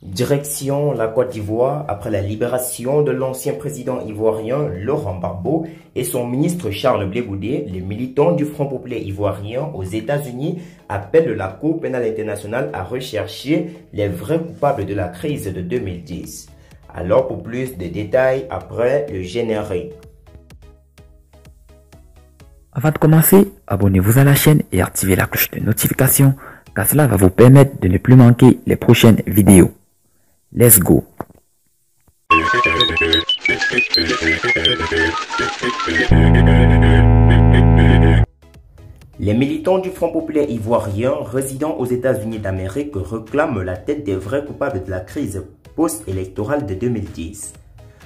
Direction la Côte d'Ivoire après la libération de l'ancien président ivoirien Laurent Gbagbo et son ministre Charles Blé Goudé, les militants du Front populaire ivoirien aux États-Unis appellent la Cour pénale internationale à rechercher les vrais coupables de la crise de 2010. Alors pour plus de détails après le générique. Avant de commencer, abonnez-vous à la chaîne et activez la cloche de notification car cela va vous permettre de ne plus manquer les prochaines vidéos. Let's go! Les militants du Front populaire ivoirien résidant aux États-Unis d'Amérique réclament la tête des vrais coupables de la crise post-électorale de 2010.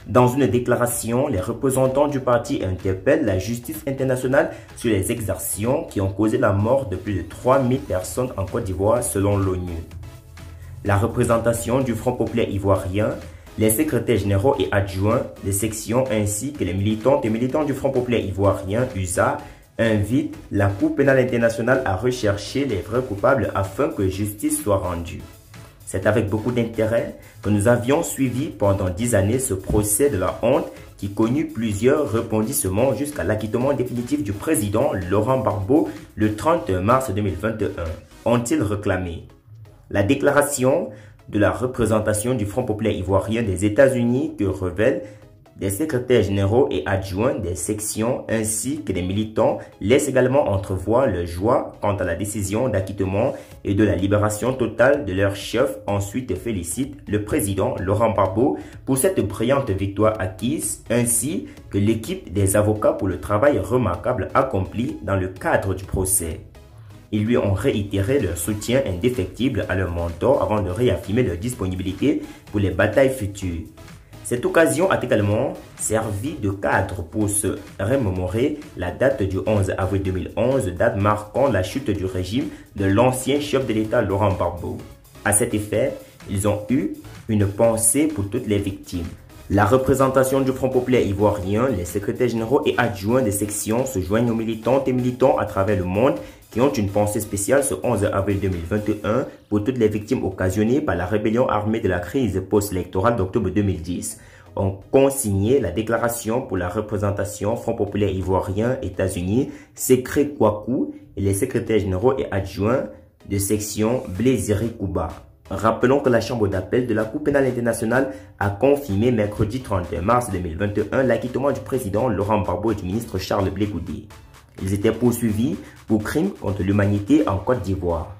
Dans une déclaration, les représentants du parti interpellent la justice internationale sur les exactions qui ont causé la mort de plus de 3000 personnes en Côte d'Ivoire selon l'ONU. La représentation du Front populaire ivoirien, les secrétaires généraux et adjoints des sections ainsi que les militantes et militants du Front populaire ivoirien USA invitent la Cour pénale internationale à rechercher les vrais coupables afin que justice soit rendue. C'est avec beaucoup d'intérêt que nous avions suivi pendant 10 années ce procès de la honte qui connut plusieurs rebondissements jusqu'à l'acquittement définitif du président Laurent Gbagbo le 30 mars 2021, ont-ils réclamé. La déclaration de la représentation du Front populaire ivoirien des États-Unis que révèlent des secrétaires généraux et adjoints des sections ainsi que des militants laisse également entrevoir leur joie quant à la décision d'acquittement et de la libération totale de leur chef. Ensuite félicite le président Laurent Gbagbo pour cette brillante victoire acquise ainsi que l'équipe des avocats pour le travail remarquable accompli dans le cadre du procès. Ils lui ont réitéré leur soutien indéfectible à leur mentor avant de réaffirmer leur disponibilité pour les batailles futures. Cette occasion a également servi de cadre pour se remémorer la date du 11 avril 2011, date marquant la chute du régime de l'ancien chef de l'État Laurent Gbagbo. À cet effet, ils ont eu une pensée pour toutes les victimes. La représentation du Front populaire ivoirien, les secrétaires généraux et adjoints des sections se joignent aux militantes et militants à travers le monde qui ont une pensée spéciale ce 11 avril 2021 pour toutes les victimes occasionnées par la rébellion armée de la crise post-électorale d'octobre 2010. Ont consigné la déclaration pour la représentation Front populaire ivoirien États-Unis, Secret Kouakou et les secrétaires généraux et adjoints de section Blésiré Kouba. Rappelons que la Chambre d'appel de la Cour pénale internationale a confirmé mercredi 31 mars 2021 l'acquittement du président Laurent Gbagbo et du ministre Charles Blé Goudé. Ils étaient poursuivis pour crimes contre l'humanité en Côte d'Ivoire.